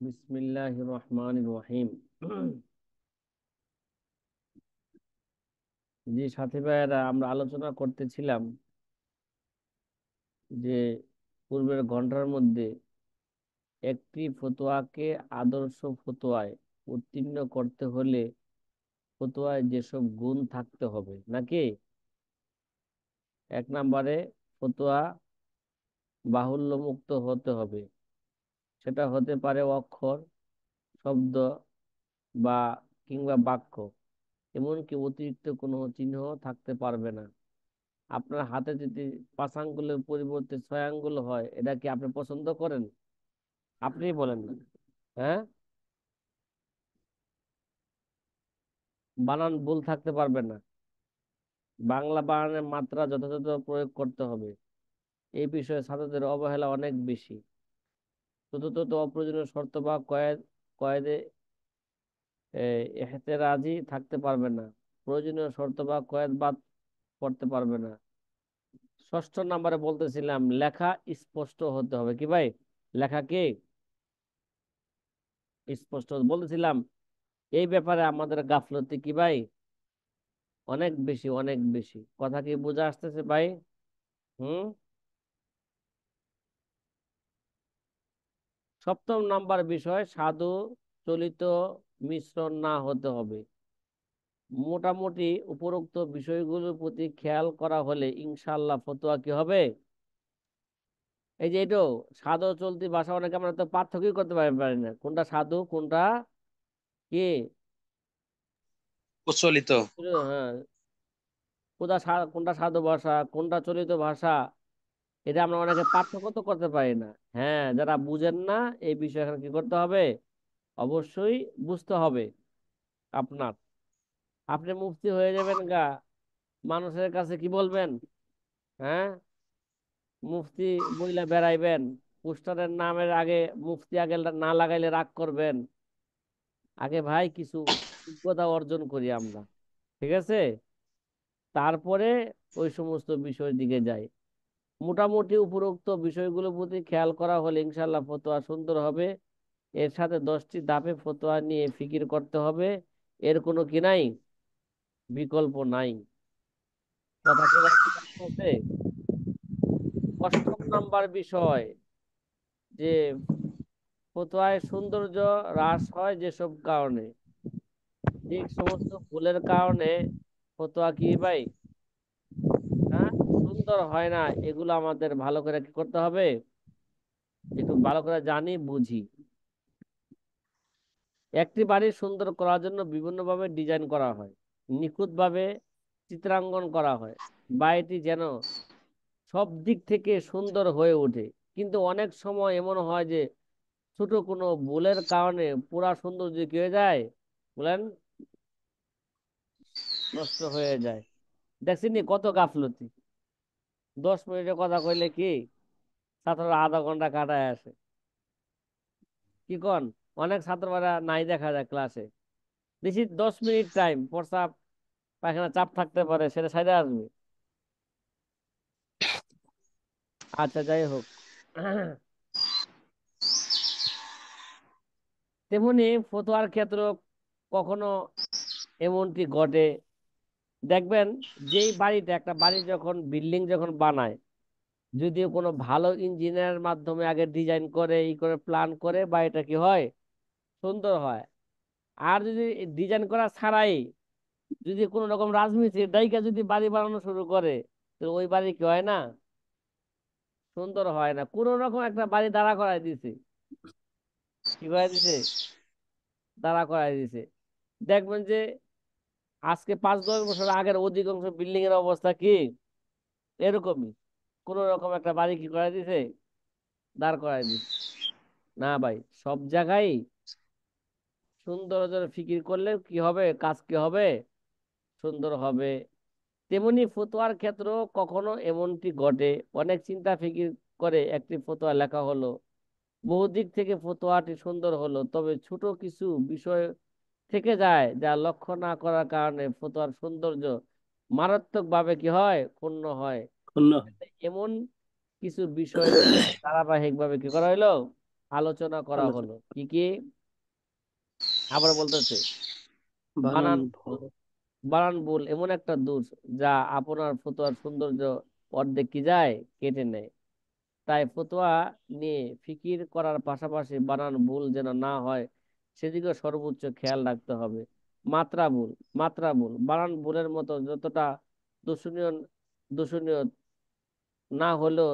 বিসমিল্লাহির রহমানির রহিম। জি সাথী ভাইয়েরা, আমরা আলোচনা করতেছিলাম যে পূর্বের ঘন্টার মধ্যে একটি ফতোয়াকে আদর্শ ফতোয়ায় উত্তীর্ণ করতে হলে ফতোয়ায় যেসব গুণ থাকতে হবে নাকি। এক নম্বরে, ফতোয়া বাহুল্য মুক্ত হতে হবে। সেটা হতে পারে অক্ষর, শব্দ বা কিংবা বাক্য। এমনকি অতিরিক্ত কোনো চিহ্ন থাকতে পারবে না। আপনার হাতে যদি 5 আঙ্গুলের পরিবর্তে 6 আঙ্গুল হয়, এটা কি আপনি পছন্দ করেন? আপনিই বলেন না। হ্যাঁ, বানান ভুল থাকতে পারবে না। বাংলা বানানের মাত্রা যথাযথ প্রয়োগ করতে হবে। এই বিষয়ে ছাত্রদের অবহেলা অনেক বেশি। চতুর্থত, অপ্রয়োজনীয় শর্ত বা কয়েদে এহতেরাজি থাকতে পারবে না। প্রয়োজনীয় শর্ত বা কয়েদ বাদ করতে পারবে না। ষষ্ঠ নাম্বারে বলতেছিলাম, লেখা স্পষ্ট হতে হবে। কি ভাই, লেখা কি স্পষ্ট বলতেছিলাম? এই ব্যাপারে আমাদের গাফলতি কি ভাই, অনেক বেশি, অনেক বেশি। কথা কি বোঝা আসতেছে ভাই? হুম। সপ্তম নাম্বার বিষয়, সাধু চলিত মিশ্রণ না হতে হবে। মোটামুটি উপরোক্ত বিষয়গুলোর প্রতি খেয়াল করা হলে ইনশাআল্লাহ ফতোয়া কি হবে। এই যে এটা সাধু চলতি ভাষা, অনেকে আমরা তো পার্থক্যই করতে পারি না, কোনটা সাধু কোনটা কি। প্রচলিত। হ্যাঁ, কোনটা সাধু ভাষা কোনটা চলিত ভাষা, এটা আমরা অনেকে পার্থক্য তো করতে পারি না। হ্যাঁ, যারা বুঝেন না এই বিষয়ে এখানে কি করতে হবে, অবশ্যই বুঝতে হবে। আপনার আপনি মুফতি হয়ে যাবেন গা, মানুষের কাছে কি বলবেন? হ্যাঁ, মুফতি বইলা বেড়াইবেন, পোস্টারের নামের আগে মুফতি আগে না লাগাইলে রাগ করবেন। আগে ভাই কিছু যোগ্যতা অর্জন করি আমরা, ঠিক আছে, তারপরে ওই সমস্ত বিষয়ের দিকে যাই। মোটামুটি উপরোক্ত বিষয়গুলোর প্রতি খেয়াল করা হলে ইনশাল্লাহ ফতোয়া সুন্দর হবে। এর সাথে 10টি ধাপে ফতোয়া নিয়ে ফিকির করতে হবে। এর কোনো কি নাই, বিকল্প নাই। কথা কি ভাই বুঝা আছে? অষ্টম নাম্বার বিষয়, যে ফতোয়ায় সৌন্দর্য হ্রাস হয় যেসব কারণে, যে সমস্ত ভুলের কারণে ফতোয়া কি ভাই, হ্যাঁ, সুন্দর হয় না, এগুলো আমাদের ভালো করে কি করতে হবে, একটু ভালো করে জানি বুঝি। একটি বাড়ি সুন্দর করার জন্য বিভিন্নভাবে ডিজাইন করা হয়, নিখুঁতভাবে চিত্রাঙ্কন করা হয়, বাড়িটি যেন সব দিক থেকে সুন্দর হয়ে ওঠে। কিন্তু অনেক সময় এমন হয় যে ছোট কোনো ভুলের কারণে পুরা সৌন্দর্য কি হয়ে যায়, বলেন, নষ্ট হয়ে যায়। দেখছিনি কত গাফলতি। 10 মিনিটের কথা কইলে কি ছাত্ররা আধা ঘন্টা কাটায় আসে। কি কন, অনেক ছাত্ররা নাই দেখা যায় ক্লাসে। বেশি 10 মিনিট টাইম, প্রস্রাব পায়খানা চাপ থাকতে পারে, সেটা সাইডে আসবে। আচ্ছা, যাই হোক। তেমনি ফতোয়ার ক্ষেত্র কখনো এমনটি ঘটে, দেখবেন, যেই বাড়িটা, একটা বাড়ি যখন বিল্ডিং যখন বানায়, যদিও কোনো ভালো ইঞ্জিনিয়ারের মাধ্যমে আগে ডিজাইন করে ই করে প্ল্যান করে বাড়িটা কি হয়, সুন্দর হয়। আর যদি ডিজাইন করা ছাড়াই যদি কোনো রকম রাজমিস্ত্রি ডাইকা যদি বাড়ি বানানো শুরু করে, তো ওই বাড়ি কি হয় না, সুন্দর হয় না। কোন রকম একটা বাড়ি দাঁড়া করাই দিছে, কি করে দিছে, দাঁড়া করাই দিছে। দেখবেন যে আজকে 5-10 বছর আগের অধিকাংশ বিল্ডিং এর অবস্থা কি এরকমই, কোন রকম একটা বাড়ি কি করে দিছে, দাঁড় করাই দিছে। না ভাই, সব জায়গায় সুন্দর ফিকির করলে কি হবে, কাজ কি হবে, সুন্দর হবে। তেমনি ফতোয়ার ক্ষেত্র কখনো এমনটি ঘটে, অনেক চিন্তা ফিকির করে একটি ফতোয়া লেখা হলো, বহু দিক থেকে ফতোয়াটি সুন্দর হলো, তবে ছোট কিছু বিষয় থেকে যায় যা লক্ষ্য না করার কারণে ফতোয়ার সৌন্দর্য মারাত্মক ভাবে কি হয়, ক্ষুণ্ণ হয়। শূন্য। এমন কিছু বিষয় ধারাবাহিক ভাবে কি করা হলো, আলোচনা করা আলোচনা। হলো। কি কি? আবার বলতেছে, বানান বানান ভুল। বানান ভুল এমন একটা দোষ যা আপনার ফতোয়ার সৌন্দর্য অর্ধেক কি যায় কেটে নেয়। তাই ফতোয়া নিয়ে ফিকির করার পাশাপাশি বানান ভুল যেন না হয় সেদিকে সর্বোচ্চ খেয়াল রাখতে হবে। মাত্রা ভুল, মাত্রা ভুল বানান ভুলের মতো যতটা দূষণীয় দূষণীয় না হলেও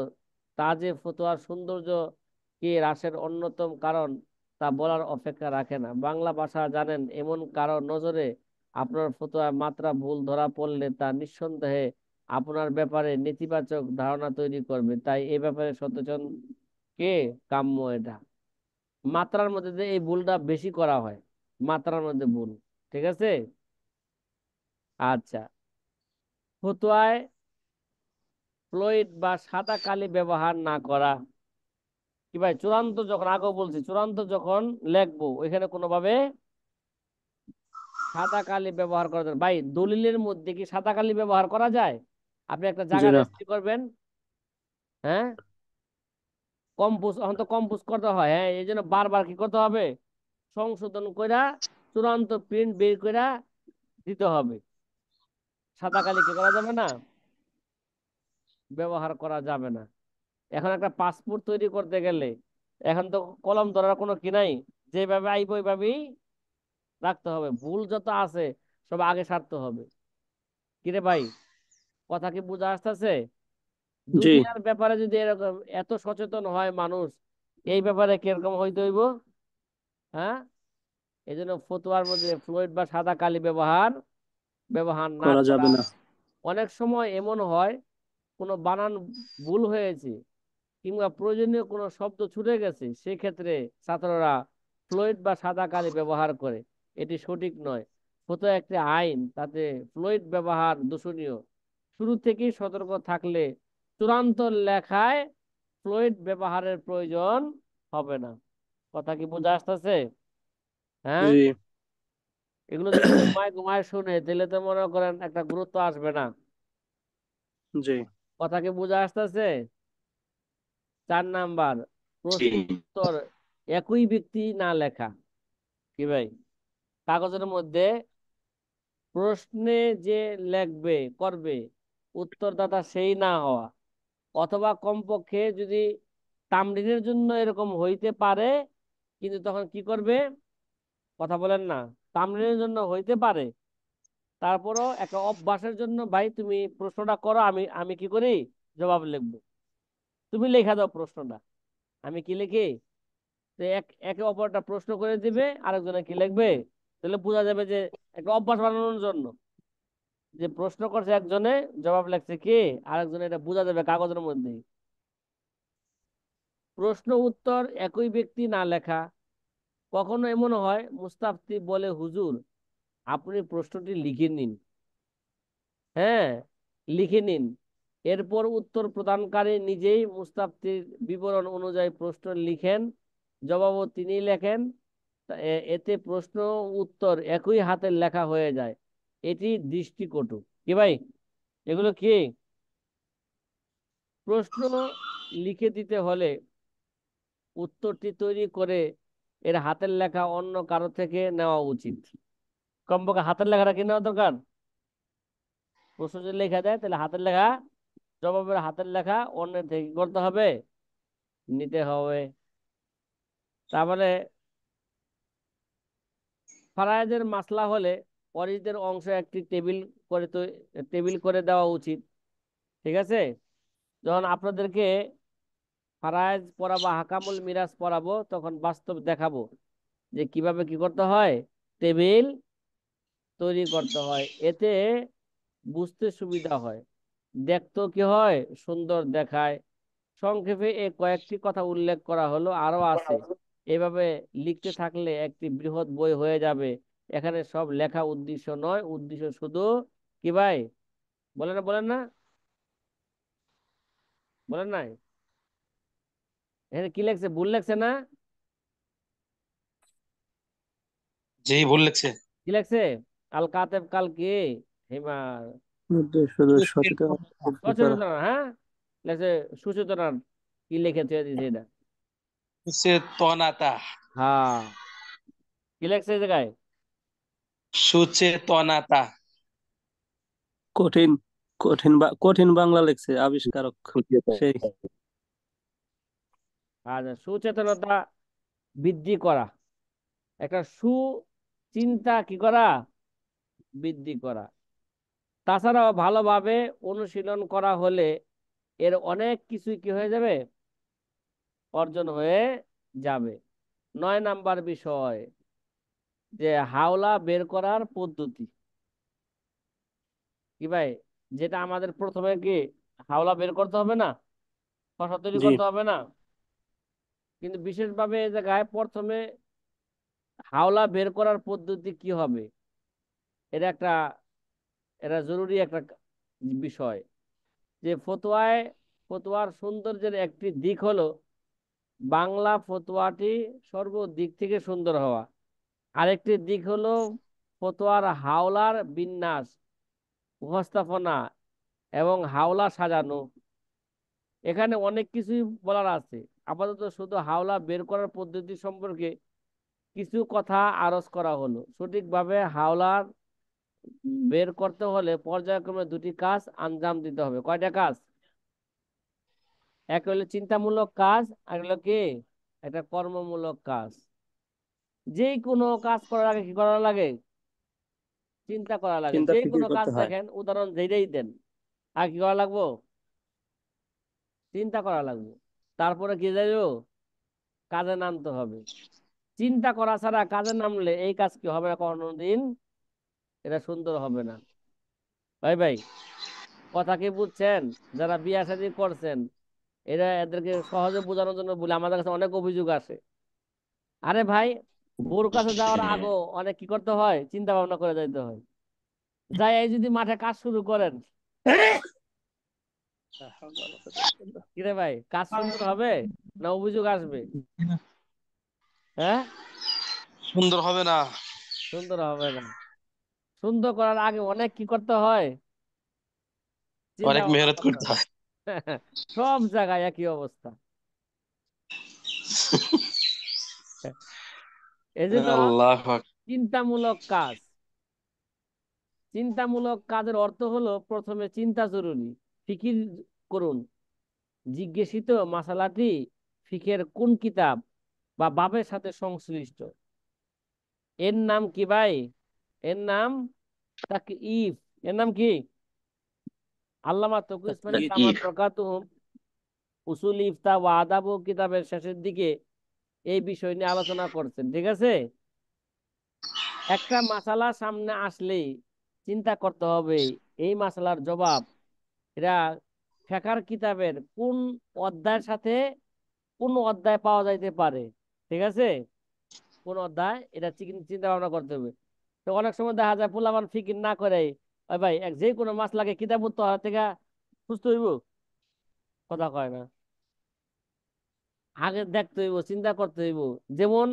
তা যে ফতোয়ার সৌন্দর্য কি হ্রাসের অন্যতম কারণ তা বলার অপেক্ষা রাখে না। বাংলা ভাষা জানেন এমন কারো নজরে আপনার ফতোয়ায় মাত্রা ভুল ধরা পড়লে তা নিঃসন্দেহে আপনার ব্যাপারে নেতিবাচক ধারণা তৈরি করবে। তাই এ ব্যাপারে সচেতন কে কাম্য এটা। মাত্রার মধ্যে যে এই ভুলটা বেশি করা হয়, মাত্রার মধ্যে ভুল। ঠিক আছে। আচ্ছা, ফতোয়ায় ফ্লুইড বা সাদা কালি ব্যবহার না করা। কি ভাই, চূড়ান্ত যখন, আগেও বলছি, চূড়ান্ত যখন লেখবো ওইখানে কোনোভাবে সাদা কালি ব্যবহার করা যায় না। ভাই, দলিলের মধ্যে কি সাদা কালি ব্যবহার করা যায়? আপনি একটা জি জায়গা না। রেজিস্ট্রি করবেন, হ্যাঁ, কম্পোজ, এখন তো কম্পোজ করতে হয়, হ্যাঁ, এই জন্য বারবার কি করতে হবে, সংশোধন কইরা চূড়ান্ত প্রিন্ট বের কইরা দিতে হবে। সাদা কালি কি করা যাবে না, ব্যবহার করা যাবে না। এখন একটা পাসপোর্ট তৈরি করতে গেলে এখন তো কলম ধরার কোনো কি নাই, যেভাবে আইব ওইভাবেই রাখতে হবে। ভুল যত আছে সব আগে সারতে হবে। কিরে ভাই, কথা কি বোঝা আসতেছে? জি। দুনিয়ার ব্যাপারে যদি এরকম এত সচেতন হয় মানুষ, এই ব্যাপারে কিরকম হইতে হইব, হ্যাঁ? এই জন্য ফতোয়ার মধ্যে ফ্লুইড বা সাদা কালি ব্যবহার ব্যবহার না করা করা। যাবে না। অনেক সময় এমন হয় কোনো বানান ভুল হয়েছে কিংবা প্রয়োজনীয় কোনো শব্দ ছুটে গেছে, সেক্ষেত্রে ছাত্ররা ফ্লুইড বা সাদা কালি ব্যবহার করে। এটি সঠিক নয়। ফতোয়া একটি আইন, তাতে ফ্লুইড ব্যবহার দূষণীয়। শুরু থেকেই সতর্ক থাকলে চূড়ান্ত লেখায় ফ্লুইড ব্যবহারের প্রয়োজন হবে না। কথা কি বোঝা আসতেছে? হ্যাঁ। জি। এগুলো যদি ঘুমায় ঘুমায় শুনে তাহলে তো মনে করেন একটা গুরুত্ব আসবে না। জি। কথা কি বোঝা আসতেছে? 4 নাম্বার, জি। প্রশ্ন উত্তর একই ব্যক্তি না লেখা। কি ভাই, কাগজের মধ্যে প্রশ্নে যে লেখবে করবে উত্তরদাতা সেই না হওয়া, অথবা কমপক্ষে যদি তামরিনের জন্য এরকম হইতে পারে, কিন্তু তখন কি করবে, কথা বলেন না, তামরিনের জন্য হইতে পারে, তারপরও একটা অভ্যাসের জন্য ভাই তুমি প্রশ্নটা করো, আমি আমি কি করি, জবাব লিখবো। তুমি লেখা দাও প্রশ্নটা, আমি কি লিখি। তো একে অপরটা প্রশ্ন করে দিবে, আরেকজনে কি লিখবে, তাহলে বোঝা যাবে যে একটা অভ্যাস বানানোর জন্য যে প্রশ্ন করছে একজনে, জবাব লিখছে কি আরেকজনে, এটা বোঝা যাবে কাগজের মধ্যে। প্রশ্ন উত্তর একই ব্যক্তি না লেখা। কখনো এমন হয় মুস্তাফতি বলে, হুজুর আপনি প্রশ্নটি লিখে নিন। হ্যাঁ, লিখে নিন। এরপর উত্তর প্রদানকারী নিজেই মুস্তাফতির বিবরণ অনুযায়ী প্রশ্ন লিখেন, জবাবও তিনি লেখেন। এতে প্রশ্ন উত্তর একই হাতের লেখা হয়ে যায়। এটি দৃষ্টিকটু। কি ভাই, এগুলো কি, প্রশ্ন লিখে দিতে হলে উত্তরটি তৈরি করে এর হাতের লেখা অন্য কারো থেকে নেওয়া উচিত। কমপক্ষে হাতের লেখাটা কি নেওয়া দরকার। প্রশ্ন যদি লেখা দেয় তাহলে হাতের লেখা, জবাবের হাতের লেখা অন্যের থেকে কি করতে হবে, নিতে হবে। তারপরে ফারায়েদের মাসলা হলে অরিজিতের অংশ একটি টেবিল করে দেওয়া উচিত। ঠিক আছে। যখন আপনাদেরকে ফারায়েজ পড়াবো, হাকামুল মিরাজ পড়াবো, তখন বাস্তব দেখাবো যে কিভাবে কি করতে হয়, টেবিল তৈরি করতে হয়। এতে বুঝতে সুবিধা হয়, দেখতেও কি হয়, সুন্দর দেখায়। সংক্ষেপে এ কয়েকটি কথা উল্লেখ করা হলো, আরো আছে। এভাবে লিখতে থাকলে একটি বৃহৎ বই হয়ে যাবে। এখানে সব লেখা উদ্দেশ্য নয়, উদ্দেশ্য শুধু কি ভাই, বলেন না, বলেন না, বলেন নাই, এখানে কি লেখছে, ভুল লেখছে না? জি, ভুল লিখছে। কি লেখছে, আল কাতেব কাল কি, হিমার শুধু সচেতন বৃদ্ধি করা। সচেতনতা, হ্যাঁ লেখছে সুচেতনার, কি লিখে থুয়ে দিছে এটা। সুচেতনতা। হ্যাঁ, কি লেখছে এই জায়গায়? সুচেতনতা। কঠিন, কঠিন বাংলা লেখছে আবিষ্কারক সেই। আচ্ছা, সুচেতনতা বৃদ্ধি করা, একটা সুচিন্তা কি করা, বৃদ্ধি করা। তাছাড়াও ভালোভাবে অনুশীলন করা হলে এর অনেক কিছুই কি হয়ে যাবে, অর্জন হয়ে যাবে। 9 নাম্বার বিষয়, যে হাওলা বের করার পদ্ধতি। কি ভাই, যেটা আমাদের প্রথমে কি হাওলা বের করতে হবে না, খসা তৈরি জি। করতে হবে না, কিন্তু বিশেষভাবে এই জায়গায় প্রথমে হাওলা বের করার পদ্ধতি কি হবে, এটা একটা, এটা জরুরি একটা বিষয়। যে ফতোয়ার সৌন্দর্যের একটি দিক হলো বাংলা ফতোয়াটি সর্বদিক থেকে সুন্দর হওয়া। আরেকটি দিক হলো ফতোয়ার হাওলার বিন্যাস, উপস্থাপনা এবং হাওলা সাজানো। এখানে অনেক কিছুই বলার আছে। আপাতত শুধু হাওলা বের করার পদ্ধতি সম্পর্কে কিছু কথা আরজ করা হলো। সঠিকভাবে হাওলার বের করতে হলে পর্যায়ক্রমে দুটি কাজ আঞ্জাম দিতে হবে। কয়টা কাজ? এক হলো চিন্তামূলক কাজ, আর হলো কি একটা কর্মমূলক কাজ। যে কোনো কাজ করার আগে কি করা লাগে, চিন্তা করা লাগে। চিন্তা যে ফিকির কোনো কাজ করতে হয়। দেখেন, উদাহরণ যেটাই দেন, আর কি করা লাগবো, চিন্তা করা লাগবে। তারপরে কি যাইব, কাজে নামতে হবে। চিন্তা করা ছাড়া কাজে নামলে এই কাজ কি হবে না কোনোদিন, এটা সুন্দর হবে না। ভাই ভাই, কথা কি বুঝছেন? যারা বিয়ে শাদী করছেন, এরা এদেরকে সহজে বোঝানোর জন্য বলে, আমাদের কাছে অনেক অভিযোগ আসে। আরে ভাই, বোর কাছে যাওয়ার আগে অনেক কি করতে হয়, চিন্তা ভাবনা করে যাইতে হয়। যাই এই যদি মাঠে কাজ শুরু করেন, কিরে ভাই, কাজ সুন্দর হবে না অভিযোগ আসবে? হ্যাঁ, সুন্দর হবে না। সুন্দর হবে না। সুন্দর করার আগে অনেক কি করতে হয়, চিন্তা অনেক ভাবনা মেহনত করতে করতে হয়। হয়। সব জায়গায় একই অবস্থা। এই জন্য আল্লাহ চিন্তামূলক কাজ, চিন্তামূলক কাজের অর্থ হলো প্রথমে চিন্তা জরুরি, ফিকির করুন জিজ্ঞাসিত মাসালাটি ফিকের কোন কিতাব বা বাবের সাথে সংশ্লিষ্ট। এর নাম কি ভাই, এর নাম তাকইফ। এর নাম কি? আল্লামা তকি ইসমাইল সামাদ তাকয়ীফ। বরকাতুহু উসুল ইফতা ওয়া আদাব কিতাবের শেষের দিকে এই বিষয় নিয়ে আলোচনা করছেন। ঠিক আছে, একটা মাসালা সামনে আসলেই চিন্তা করতে হবে এই মাসালার জবাব, এটা ফিকহ কিতাবের কোন অধ্যায়ের সাথে কোন অধ্যায় পাওয়া যাইতে পারে। ঠিক আছে, কোন অধ্যায়, এটা চিন্তা ভাবনা করতে হবে। তো অনেক সময় দেখা যায় পোলাপান ফিকির না করে, ওই ভাই এক যে কোনো মাস লাগে কিতাব তো হাত থেকে সুস্থ হইব, কথা কয় না। আগে দেখতে হইব, চিন্তা করতে হইব। যেমন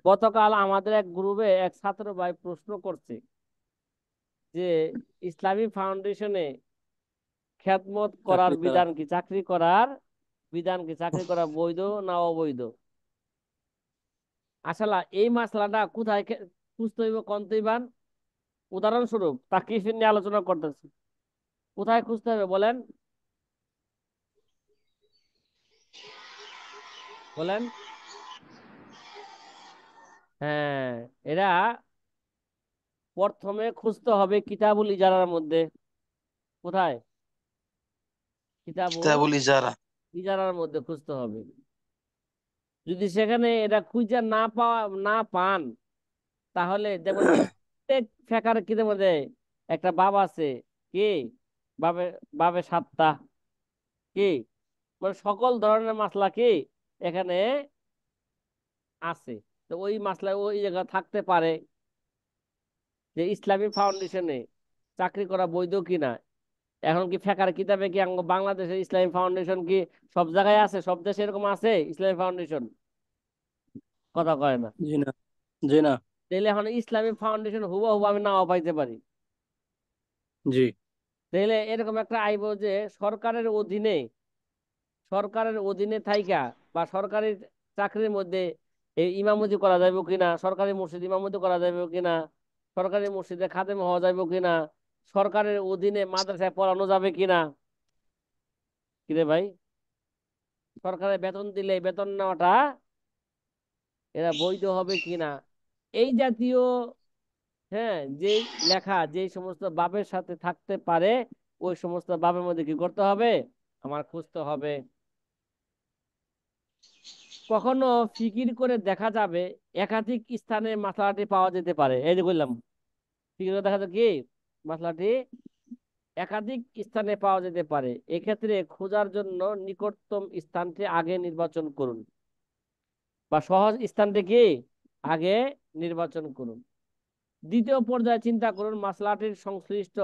গতকাল আমাদের এক গ্রুপে এক ছাত্র ভাই প্রশ্ন করছে যে ইসলামী ফাউন্ডেশনে খেদমত করার চাকরি করা। বিধান কি, চাকরি করার বিধান কি, চাকরি করা বৈধ না অবৈধ। আসলে এই মাসলাটা কোথায় খুঁজতে হইব কন্তইবান, উদাহরণস্বরূপ তাকলিফ নিয়ে আলোচনা করতেছি, কোথায় খুঁজতে হবে বলেন, বলেন। হ্যাঁ, এরা প্রথমে খুঁজতে হবে কিতাবুল ইজারার মধ্যে। কোথায়? কিতাবুল কিতাবুল ইজারা। ইজারার মধ্যে খুঁজতে হবে। যদি সেখানে এটা খুঁজে না পান, তাহলে যেমন প্রত্যেক ফেকার কিতাবের মধ্যে একটা বাব আছে, কি বাবে, বাবে সাতটা, কি মানে সকল ধরনের মাসলা কি এখানে আছে। তো ওই মাসলা ওই জায়গা থাকতে পারে যে ইসলামী ফাউন্ডেশনে চাকরি করা বৈধ কিনা। এখন কি ফেকার কিতাবে কি বাংলাদেশের ইসলামী ফাউন্ডেশন কি সব জায়গায় আছে, সব দেশে এরকম আছে ইসলামী ফাউন্ডেশন, কথা কয় না। জি না। জি না। তাহলে এখন ইসলামী ফাউন্ডেশন হুবহু আমি নাও পাইতে পারি। জি। তাহলে এরকম একটা আইব যে সরকারের অধীনে, সরকারের অধীনে থাইকা বা সরকারি চাকরির মধ্যে এই ইমামতি করা যাবে কিনা, সরকারি মসজিদ ইমামতি করা যাবে কিনা, সরকারি মসজিদে খাদেম হওয়া যাবে কিনা, সরকারের অধীনে মাদ্রাসায় পড়ানো যাবে কিনা। কিরে ভাই, সরকারের বেতন দিলে বেতন নেওয়াটা এরা বৈধ হবে কিনা, এই জাতীয়, হ্যাঁ, যেই লেখা যেই সমস্ত বাবের সাথে থাকতে পারে, ওই সমস্ত বাবের মধ্যে কি করতে হবে, আমার খুঁজতে হবে। কখনো ফিকির করে দেখা যাবে একাধিক স্থানে মশলাটি পাওয়া যেতে পারে। এই যে বললাম, ফিকির করে দেখা যাবে কি মশলাটি একাধিক স্থানে পাওয়া যেতে পারে, এক্ষেত্রে খোঁজার জন্য নিকটতম স্থানটি আগে নির্বাচন করুন, বা সহজ স্থানটি কি আগে নির্বাচন করুন। দ্বিতীয় পর্যায়ে চিন্তা করুন মাসলাটির সংশ্লিষ্ট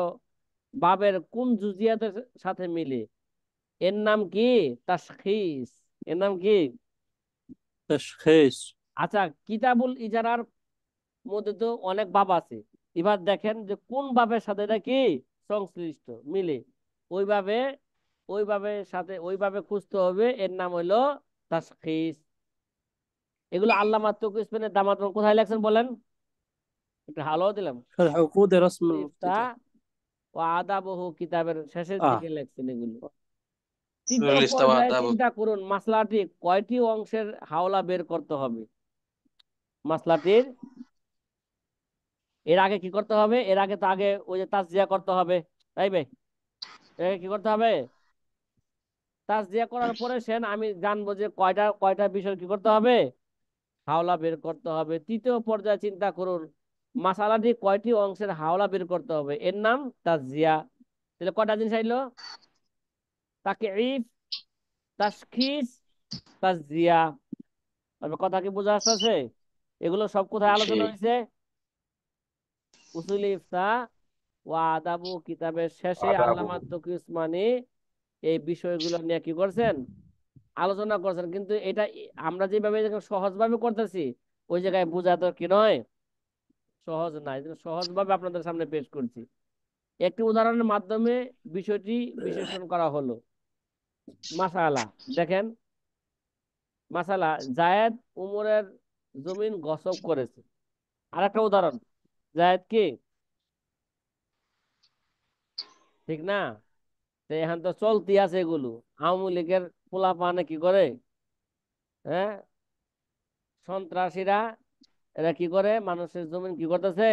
বাবের কোন জুজিয়াতের সাথে মিলে। এর নাম কি? তাশখীস। এর নাম কি? তাশখীস। আচ্ছা, কিতাবুল ইজারার মধ্যে তো অনেক বাব আছে, এবার দেখেন যে কোন বাবের সাথে এটা কি সংশ্লিষ্ট মিলে, ওইভাবে ওইভাবে সাথে ওইভাবে খুঁজতে হবে। এর নাম হইলো তাশখীস। এগুলো আল্লামা তকি উসমানের দামাত কোথায় লেখছেন বলেন? একটু হালো দিলাম। شرح عقود رسم ইফতা المفتتح. ও আদাবহু কিতাবের শেষের اه. দিকে লেখছেন এগুলো। তৃতীয় الاستواء পর্যায়ে ده চিন্তা করুন মাসলাটি কয়টি অংশের হাওলা বের করতে হবে। মাসলাটির এর আগে কি করতে হবে? এর আগে তো আগে ওই যে তাসজিয়া করতে হবে, তাই ভাই? এর আগে কি করতে হবে? তাসজিয়া করার পরে সেন আমি জানবো যে কয়টা কয়টা বিষয় কি করতে হবে, হাওলা বের করতে হবে। তৃতীয় পর্যায়ে চিন্তা করুন মাসালাটি কয়টি অংশের হাওলা বের করতে হবে, এর নাম তাসজিয়া। তাহলে কয়টা জিনিস আইলো? তাকঈফ, তাশখীস, তাসজিয়া। তবে কথা কি বোঝা আসতেছে? এগুলো সব কোথায় আলোচনা شيء হয়েছে? উসুল ইফতা ওয়া আদাবু কিতাবের শেষে আল্লামা তকি উসমানী এই বিষয়গুলো নিয়ে কি করছেন, আলোচনা করছেন। কিন্তু এটা আমরা যেভাবে সহজভাবে করতেছি, ওই জায়গায় বোঝা তো কি নয়, সহজ নয়। সহজভাবে আপনাদের সামনে পেশ করছি, একটি উদাহরণের মাধ্যমে বিষয়টি বিশ্লেষণ করা হলো। মাসালা দেখেন, মাসালা জায়েদ উমরের জমিন গসব করেছে। আরেকটা উদাহরণ, জায়েদ কি, ঠিক না? তো এখন তো চলতি আছে এগুলো। আওয়ামী লীগের পোলাপানে কি করে, হ্যাঁ, সন্ত্রাসীরা এরা কি করে মানুষের জমিন কি করতেছে,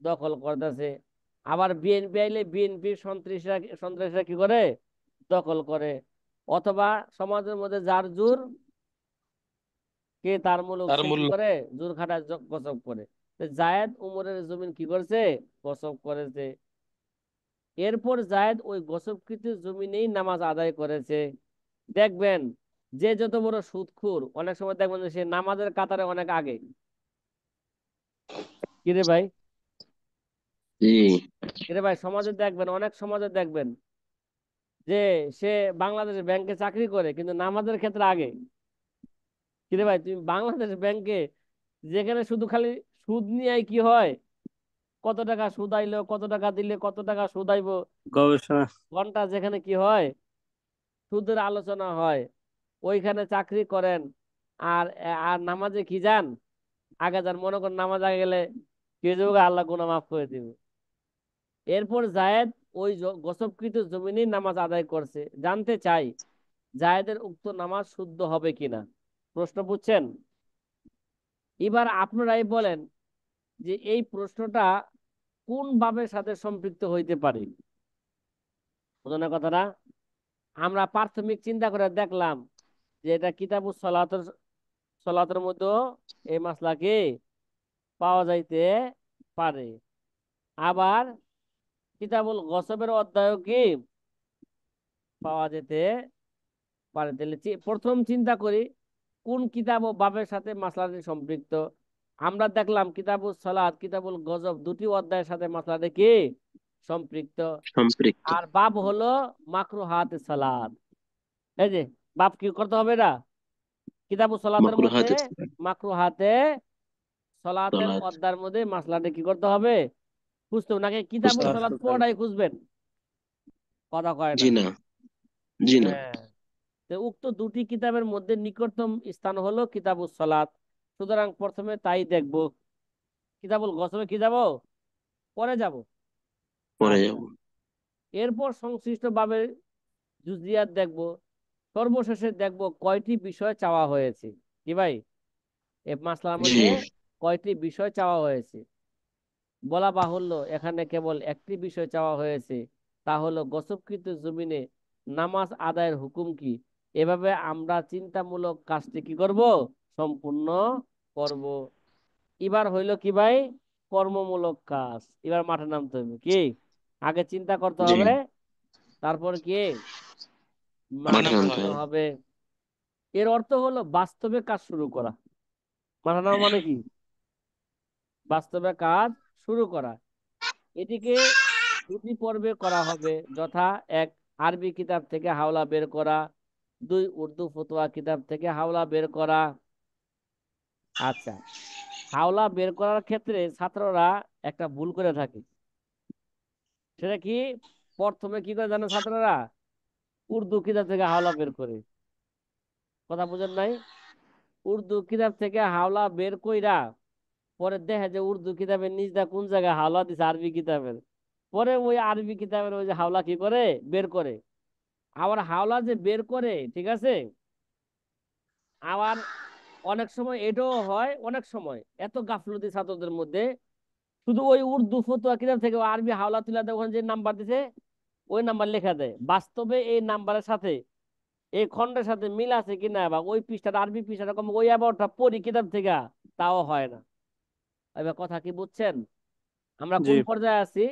দখল করতেছে। আবার বিএনপি আইলে বিএনপির সন্ত্রাসীরা সন্ত্রাসীরা কি করে, দখল করে। অথবা সমাজের মধ্যে যার জোর, কে তার মুলুক, তার সে কি মূল্য করে জোর খাটা গসব করে। তো জায়েদ উমরের জমিন কি করছে, গসব করেছে। এরপর জায়েদ ওই গসবকৃত জমিনেই নামাজ আদায় করেছে। দেখবেন যে যত বড় সুদখোর, অনেক সময় দেখবেন যে সে নামাজের কাতারে অনেক আগে। কিরে ভাই, জি কিরে ভাই, সমাজে দেখবেন, অনেক সমাজে দেখবেন যে সে বাংলাদেশ ব্যাংকে চাকরি করে কিন্তু নামাজের ক্ষেত্রে আগে। কিরে ভাই, তুমি বাংলাদেশ ব্যাংকে যেখানে শুধু খালি সুদ নিয়ে কি হয়, কত টাকা সুদ আইলো, কত টাকা দিলে কত টাকা সুদ আইবো, গবেষণা। ঘন্টা যেখানে কি হয় সুদের আলোচনা হয়, ওইখানে চাকরি করেন। আর আর নামাজে কি যান, আগে যান, মনে করেন নামাজ আগে গেলে কে যাবে, আল্লাহ গুনাহ মাফ করে দিবে। এরপর জায়েদ ওই গসবকৃত জমিনেই নামাজ আদায় করছে। জানতে চাই জায়েদের উক্ত নামাজ শুদ্ধ হবে কিনা। প্রশ্ন বুঝছেন? এবার আপনারাই বলেন যে এই প্রশ্নটা কোন ভাবের সাথে সম্পৃক্ত হইতে পারে। বুঝলেন কথাটা? আমরা প্রাথমিক চিন্তা করে দেখলাম যে এটা কিতাবুস সলাতের সলাতের মধ্যে এই মাসলা কি পাওয়া যাইতে পারে। আবার কিতাবুল গসবের অধ্যায় কি পাওয়া যেতে পারে। তাহলে প্রথম চিন্তা করি কোন কিতাব ও বাবের সাথে মাসলাটি সম্পৃক্ত। আমরা দেখলাম কিতাবুল সালাত কিতাবুল গজব দুটি অধ্যায়ের সাথে মাসলাটি কি সম্পৃক্ত। সম্পৃক্ত। আর বাব হলো মাকরুহাত সালাত। এই যে বাব কি করতে হবে, না কিতাবুল সালাতের মধ্যে মাকরুহাত মাকরুহাতে সালাতের সালাত। অধ্যায়ের মধ্যে মাসলাটি কি করতে হবে, খুঁজতে হবে। নাকি কিতাবুল বুঝতে সালাত বুঝতে হবে। পুরোটাই খুঁজবেন? কথা কয় না। জি না, জি না। হ্যাঁ, তো উক্ত দুটি কিতাবের মধ্যে নিকটতম স্থান হলো কিতাবুস সালাত। সুতরাং প্রথমে তাই দেখবো। কিতাবুল গসলে কি যাব, পরে যাব। পরে আচ্ছা, যাব। এরপর সংশ্লিষ্ট ভাবে জুজিয়াত দেখব। সর্বশেষে দেখব কয়টি বিষয় চাওয়া হয়েছে। কি ভাই, এই মাসলার জি। মধ্যে কয়টি বিষয় চাওয়া হয়েছে? বলা বাহুল্য এখানে কেবল একটি বিষয় চাওয়া হয়েছে, তা হলো গসবকৃত জমিনে নামাজ আদায়ের হুকুম কি। এভাবে আমরা চিন্তামূলক কাজটি কি করব, সম্পূর্ণ করব। এবার হইলো কি ভাই, কর্মমূলক কাজ। এবার মাঠে নামতে হবে। কি, আগে চিন্তা করতে জি। হবে, তারপর কি মাঠে মাঠে নামতে নামতে হবে। হবে। এর অর্থ হলো বাস্তবে কাজ শুরু করা। মাঠে নামা মানে কি, বাস্তবে কাজ শুরু করা। এটিকে দুটি পর্বে করা হবে, যথা এক, আরবি কিতাব থেকে হাওলা বের করা। দুই, উর্দু ফতোয়া কিতাব থেকে হাওলা বের করা। আচ্ছা, হাওলা বের করার ক্ষেত্রে ছাত্ররা একটা ভুল করে থাকে। সেটা কি, প্রথমে কি করে জানো ছাত্ররা, উর্দু কিতাব থেকে হাওলা বের করে। কথা বুঝেন নাই? উর্দু কিতাব থেকে হাওলা বের কইরা পরে দেখে যে উর্দু কিতাবের নিচটা কোন জায়গায় হাওলা দিছে আরবি কিতাবের। পরে ওই আরবি কিতাবের ওই যে হাওলা কি করে, বের করে। আবার হাওলা যে বের করে, ঠিক আছে, আবার অনেক সময় এটাও হয়, অনেক সময় এত গাফলতি ছাত্রদের মধ্যে, শুধু ওই উর্দু ফতুয়া কিতাব থেকে ওই আরবি হাওলা তুলে দেয়, ওখানে যে নাম্বার দিছে ওই নাম্বার লেখা দেয়। বাস্তবে এই নাম্বারের সাথে এই খন্ডের সাথে মিল আছে কিনা, বা ওই পৃষ্ঠাটা আরবি পৃষ্ঠাটা কম ওই অ্যাবাউটটা পড়ি কিতাব থেকে, তাও হয় না। এবার কথা কি বুঝছেন, আমরা জি। কোন পর্যায়ে আছি?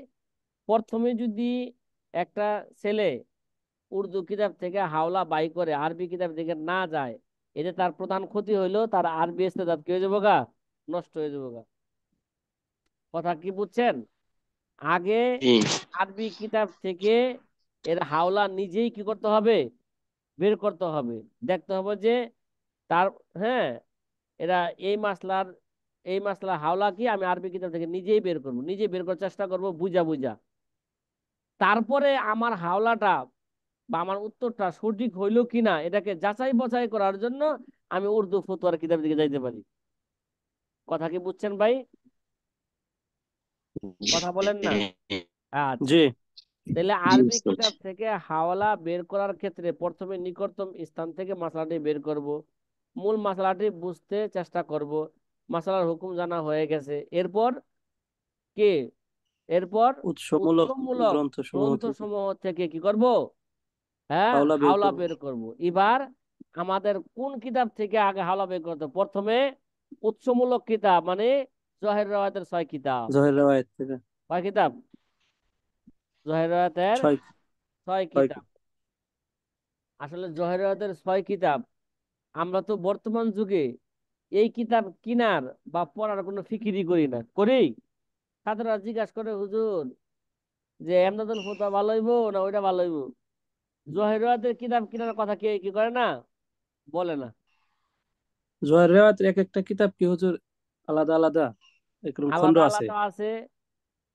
প্রথমে যদি একটা ছেলে উর্দু কিতাব থেকে হাওলা বাই করে আরবি কিতাব থেকে না যায়, এতে তার প্রধান ক্ষতি হইলো তার আরবি ইস্তেদাত কি হয়ে যাবো গা, নষ্ট হয়ে যাবো গা। কথা কি বুঝছেন? আগে জি। আরবি কিতাব থেকে এর হাওলা নিজেই কি করতে হবে, বের করতে হবে। দেখতে হবে যে তার, হ্যাঁ, এরা এই মাসলার, এই মাসলা হাওলা কি, আমি আরবি কিতাব থেকে নিজেই বের করবো, নিজে বের করার চেষ্টা করব বুঝা বুঝা। তারপরে আমার হাওলাটা বা আমার উত্তরটা সঠিক হইলো কিনা এটাকে যাচাই বাছাই করার জন্য আমি উর্দু ফতোয়ার কিতাব দিকে যাইতে পারি। কথা কি বুঝছেন ভাই? কথা বলেন না। আচ্ছা, জি। তাহলে জি, আরবি বুঝতে কিতাব পারছি। থেকে হাওলা বের করার ক্ষেত্রে প্রথমে নিকটতম স্থান থেকে মাসলাটি বের করব, মূল মাসলাটি বুঝতে চেষ্টা করব। মাসলার হুকুম জানা হয়ে গেছে, এরপর কি, এরপর উৎসমূলক উৎসমূলক গ্রন্থ সমূহ গ্রন্থ থেকে সমূহ থেকে কি করব, হ্যাঁ, হাওলা বের হাওলা করব। বের করব। এবার আমাদের কোন কিতাব থেকে আগে হাওলা বের করতে হবে? প্রথমে উৎসমূলক কিতাব মানে জহের রাওয়াতের 6 কিতাব। জহের রাওয়ায়েত থেকে কয় কিতাব? জহের রাওয়াতের ছয় 6 কিতাব। ছয়। আসলে জহের রাওয়াতের 6 কিতাব, আমরা তো বর্তমান যুগে এই কিতাব কিনার বা পড়ার কোনো ফিকিরই করি না, করি? ছাত্ররা জিজ্ঞাসা করে, হুজুর, যে এমদাদুল ফতোয়া ভালো হইবো না ওইটা ভালো হইবো? জহের রাওয়াতের কিতাব কিনার কথা কে কি করে না, বলে না। জহের রাওয়ায়েতের এক একটা কিতাব কি হুজুর আলাদা আলাদা এরকম খণ্ড আলাদা আছে? আলাদা আছে,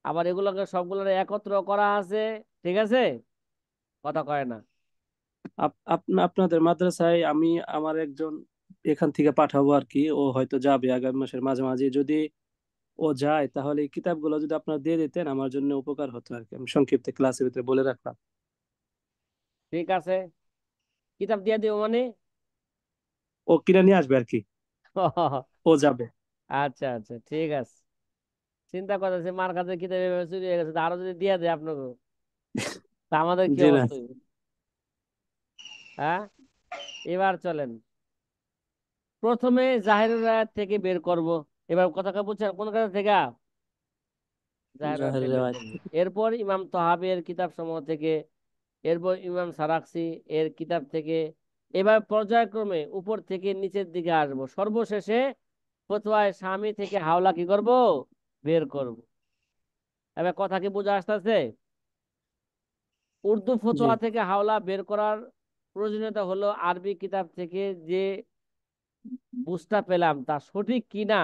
আবার এগুলোকে সবগুলোর একত্র করা আছে। ঠিক আছে, কথা কয় না। আপনাদের মাদ্রাসায় আমি আমার একজন এখান থেকে পাঠাবো আর কি, ও হয়তো যাবে আগামী মাসের মাঝামাঝি। যদি ও যায় তাহলে এই কিতাবগুলো যদি আপনারা দিয়ে দিতেন আমার জন্য উপকার হতো আর কি। আমি সংক্ষিপ্ত ক্লাসের ভিতরে বলে রাখলাম। ঠিক আছে, কিতাব দিয়ে দিব মানে? ও কিনে নিয়ে আসবে আর কি, ও যাবে। আচ্ছা আচ্ছা, ঠিক আছে। চিন্তা করতেছি মার কাছে কিতাব এভাবে চুরি হয়ে গেছে, তা আরো যদি দিয়ে দেয় আপনাকে, তা আমাদের কি জি না। অবস্থা হইবে? হ্যাঁ, এবার চলেন, প্রথমে জাহেরুল রায়াত থেকে বের করব। এবার কথা বুঝছেন, কোন কথা থেকে? জাহেরুল রায়াত জহের থেকে বের রাওয়ায়েত করব। থেকে। এরপর ইমাম তহাবির কিতাব সমূহ থেকে, এরপর ইমাম সারাকসি এর কিতাব থেকে। এবার পর্যায়ক্রমে উপর থেকে নিচের দিকে আসবো, সর্বশেষে ফতোয়ায়ে স্বামী থেকে হাওলা কি করব, বের করব। এবার কথা কি বোঝা আসতেছে? উর্দু জি। ফতোয়া থেকে হাওলা বের করার প্রয়োজনীয়তা হলো আরবি কিতাব থেকে যে বুঝটা পেলাম তা সঠিক কিনা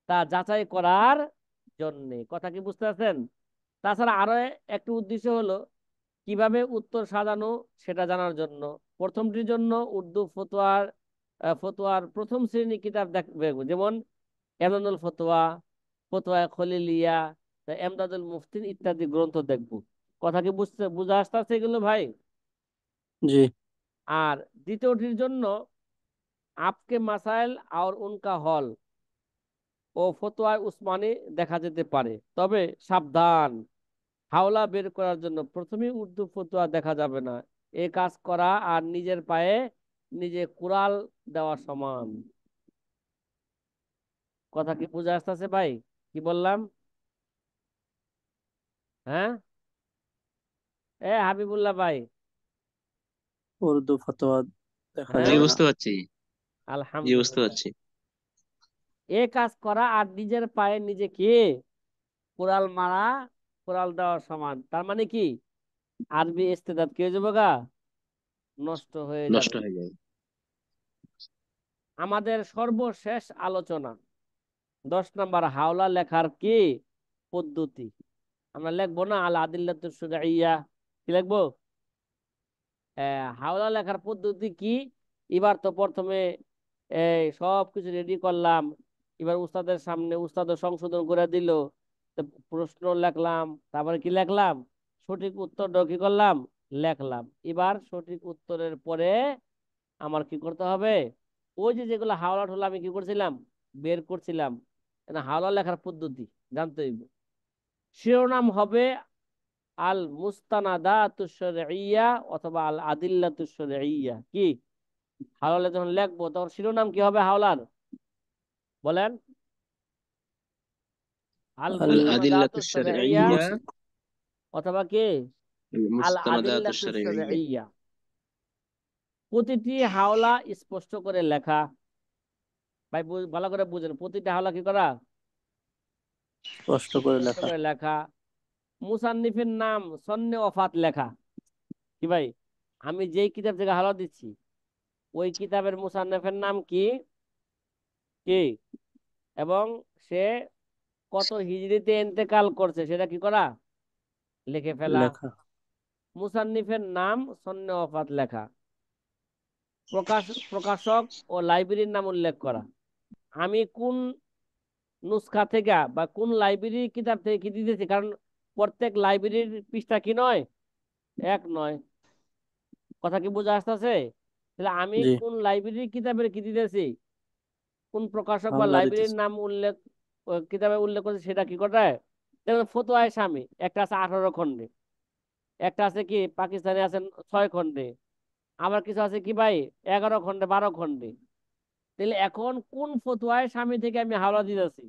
তা যাচাই করার জন্যে। কথা কি বুঝতে পারছেন? তাছাড়া আরো একটি উদ্দেশ্য হলো কিভাবে উত্তর সাজানো সেটা জানার জন্য। প্রথমটির জন্য উর্দু ফতোয়ার প্রথম শ্রেণী কিতাব দেখবে, যেমন এমদাদুল ফতোয়া, ফতোয়া খলিলিয়া, এমদাদুল মুফতিন ইত্যাদি গ্রন্থ দেখবো। কথা কি বুঝা আসতেছে এগুলো ভাই? জি। আর দ্বিতীয়টির জন্য আপকে মাসাইল আর উনকা হল ও ফতোয়া উসমানী দেখা যেতে পারে, তবে সাবধান, হাওলা বের করার জন্য প্রথমেই উর্দু ফতোয়া দেখা যাবে না। এ কাজ করা আর নিজের পায়ে নিজে কুড়াল দেওয়া সমান। কথা কি বুঝে আসতেছে ভাই? কি বললাম? হ্যাঁ, হাবিবুল্লাহ ভাই। উর্দু ফতোয়া দেখা হ্যাঁ, জি, যাবে না। বুঝতে পারছি। জি, বুঝতে আলহামদুলিল্লাহ। পারছি। এ কাজ করা আর নিজের পায়ে নিজে কি কুড়াল মারা, কুড়াল দেওয়ার সমান। তার মানে কি, আরবি ইস্তেদাদ কি হয়ে যাবে গা, নষ্ট হয়ে নষ্ট যাবে। হয়ে যায়। আমাদের সর্বশেষ আলোচনা 10 নম্বর, হাওলা লেখার কি পদ্ধতি। আমরা লিখবো না আল আদিল্লাতুশ শুরঈয়া, কি লিখবো? হাওলা লেখার পদ্ধতি কি? এবার তো প্রথমে এই সব কিছু রেডি করলাম, এবার উস্তাদের সামনে উস্তাদ সংশোধন করে দিল, তো প্রশ্ন লিখলাম, তারপরে কি লিখলাম, সঠিক উত্তরটা কি করলাম, লেখলাম। এবার সঠিক উত্তরের পরে আমার কি করতে হবে, ওই যে যেগুলো হাওলা ঠোলা আমি কি করছিলাম, বের করছিলাম, না হাওলা লেখার পদ্ধতি জানতে হইব। শিরোনাম হবে আল মুস্তানাদাতুশ শরঈয়া অথবা আল আদিল্লাতুশ শরঈয়া। কি, হাওলা যখন লিখবো তখন শিরোনাম কি হবে হাওলার, বলেন? আল আল আল আদিল্লাতুশ মুস্তানাদাতুশ শরঈয়া শারঈয়্যা, মুস- অথবা কি আল আল মুস্তানাদাতুশ আদিল্লাতুশ শারঈয়্যা। শরঈয়া। প্রতিটি হাওলা স্পষ্ট করে লেখা। ভাই ভালো করে বুঝেন, প্রতিটা হাওলা কি করা, স্পষ্ট করে স্পষ্ট লেখা। করে লেখা। মুসান্নিফের নাম সন্নে ওয়াফাত লেখা। কি ভাই, আমি যেই কিতাব থেকে হাওলা দিচ্ছি ওই কিতাবের মুসান্নিফের নাম কি, কি, এবং সে কত হিজরিতে ইন্তেকাল করছে সেটা কি করা, লিখে ফেলা। লেখা। মুসান্নিফের নাম সন্নে ওয়াফাত লেখা। প্রকাশক ও লাইব্রেরির নাম উল্লেখ করা। আমি কোন নুসখা থেকে বা কোন লাইব্রেরির কিতাব থেকে কি দিতেছি, কারণ প্রত্যেক লাইব্রেরির পৃষ্ঠা কি নয়, এক নয়। কথা কি বোঝা আসতেছে? তাহলে আমি জি। কোন লাইব্রেরির কিতাবের কি দিতেছি, কোন প্রকাশক বা হাওলা লাইব্রেরির দিতেছে। নাম উল্লেখ কিতাবে উল্লেখ করছে সেটা কি করে। যেমন ফতোয়ায়ে শামী একটা আছে 18 খণ্ডে, একটা আছে কি পাকিস্তানি আছে 6 খণ্ডে, আবার কিছু আছে কি ভাই 11 খণ্ডে, 12 খণ্ডে। তাহলে এখন কোন ফতোয়ায়ে শামী থেকে আমি হাওলা দিতেছি,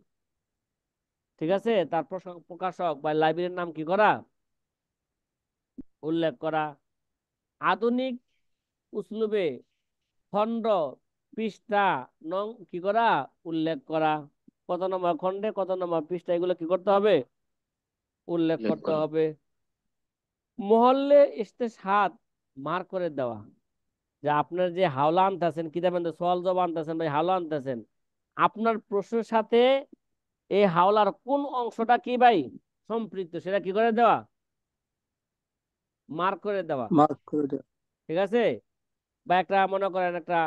ঠিক আছে, তার প্রকাশক বা লাইব্রেরির নাম কি করা, উল্লেখ করা। আধুনিক উসলুবে খণ্ড, পৃষ্ঠা, নং কি করা, উল্লেখ করা। কত নম্বর খণ্ডে কত নম্বর পৃষ্ঠা এগুলো কি করতে হবে, উল্লেখ উল্লেখ করতে করা। হবে। মহল্লে ইস্তেশহাদ মার করে দেওয়া, যে আপনার যে হাওলা আনতেছেন কিতাব আনতে সওয়াল জবাব আনতেছেন ভাই, হাওলা আনতেছেন, আপনার প্রশ্নের সাথে এই হাওলার কোন অংশটা কি ভাই সম্পৃক্ত সেটা কি করে দেওয়া, মার্ক করে দেওয়া। মার্ক করে দেওয়া। ঠিক আছে? বা একটা মনে করেন একটা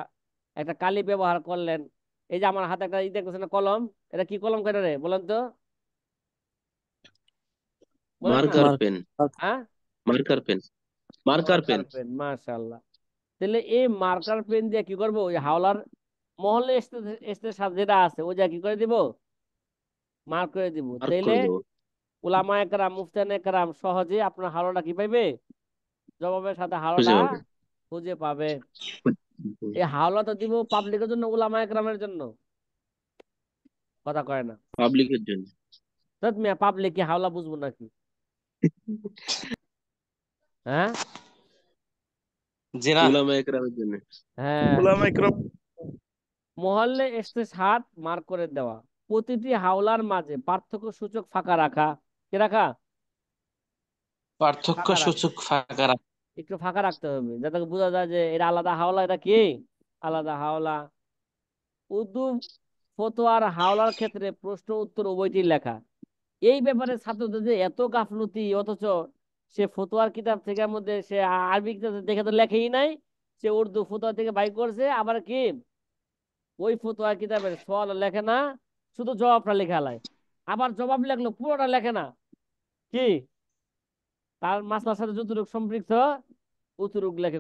একটা কালি ব্যবহার করলেন, এই যে আমার হাতে একটা দেখতেছেন না, কলম, এটা কি কলম কেটে রে বলেন তো, বলেন না। Marker mark. পেন। হ্যাঁ, marker pen. Marker pen. Marker pen, মাশাআল্লাহ। তাহলে এই মার্কার পেন দিয়ে কি করবো, ওই হাওলার মহলে এসতে সাথে যেটা আছে ওই যা কি করে দিব, মার্ক করে দিব। মার্ক তাইলে করে দেবো। উলামায়ে কেরাম মুফতিয়ানে কেরাম সহজে আপনার হাওলাটা কি পাইবে, জবাবের সাথে হাওলাটা খুঁজে পাবে। খুঁজে পাবে। এই হাওলা তো দিব পাবলিকের জন্য, উলামায়ে কেরামের জন্য। কথা কয় না। পাবলিকের জন্য। মিয়া পাবলিক কি হাওলা বুঝবো নাকি? হ্যাঁ, জি না। উলামায়ে কেরামের জন্য। হ্যাঁ। ওলামায়ে কেরাম। মহল্লে ইস্তেশহাদ মার্ক করে দেওয়া। প্রতিটি হাওলার মাঝে পার্থক্য সূচক ফাঁকা রাখা। কি রাখা, পার্থক্য ফাঁকা রাখা। সূচক ফাঁকা রাখা। একটু ফাঁকা রাখতে হবে যাতে বোঝা যায় যে এটা আলাদা হাওলা, এটা কি আলাদা হাওলা। উর্দু ফতোয়ার হাওলার ক্ষেত্রে প্রশ্ন উত্তর উভয়টি লেখা। এই ব্যাপারে ছাত্রদের যে এত গাফলতি, অথচ সে ফতোয়ার কিতাব থেকে মধ্যে সে আরবি কিতাব দেখে তো লেখেই নাই, সে উর্দু ফতোয়া থেকে বাই করছে, আবার কি ওই ফতোয়া কিতাবের সওয়াল লেখে না, শুধু জবাবটা লেখা লাই, আবার জবাব লেখলো পুরোটা লেখে না। কি তার মাসলার সাথে যতটুকু সম্পৃক্ত অতটুকু লেখে।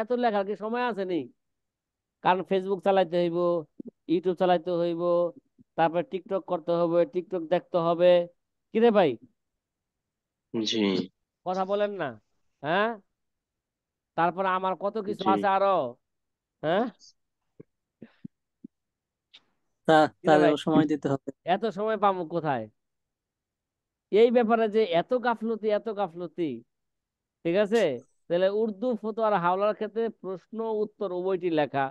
এত লেখার কি সময় আছে নি? কারণ ফেসবুক চালাইতে হইব, ইউটিউব চালাইতে হইব, তারপর টিকটক করতে হবে, টিকটক দেখতে হবে। কিরে ভাই, জি কথা বলেন না? হ্যাঁ, তারপর আমার কত কিছু জি আছে আরো। হ্যাঁ, কিরে ভাই, তাদেরও সময় দিতে হবে। এত সময় পাবো কোথায় এই ব্যাপারে? যে এত গাফলতি, এত গাফলতি। ঠিক আছে, তাহলে উর্দু ফতোয়ার হাওলার ক্ষেত্রে প্রশ্ন উত্তর উভয়টি লেখা,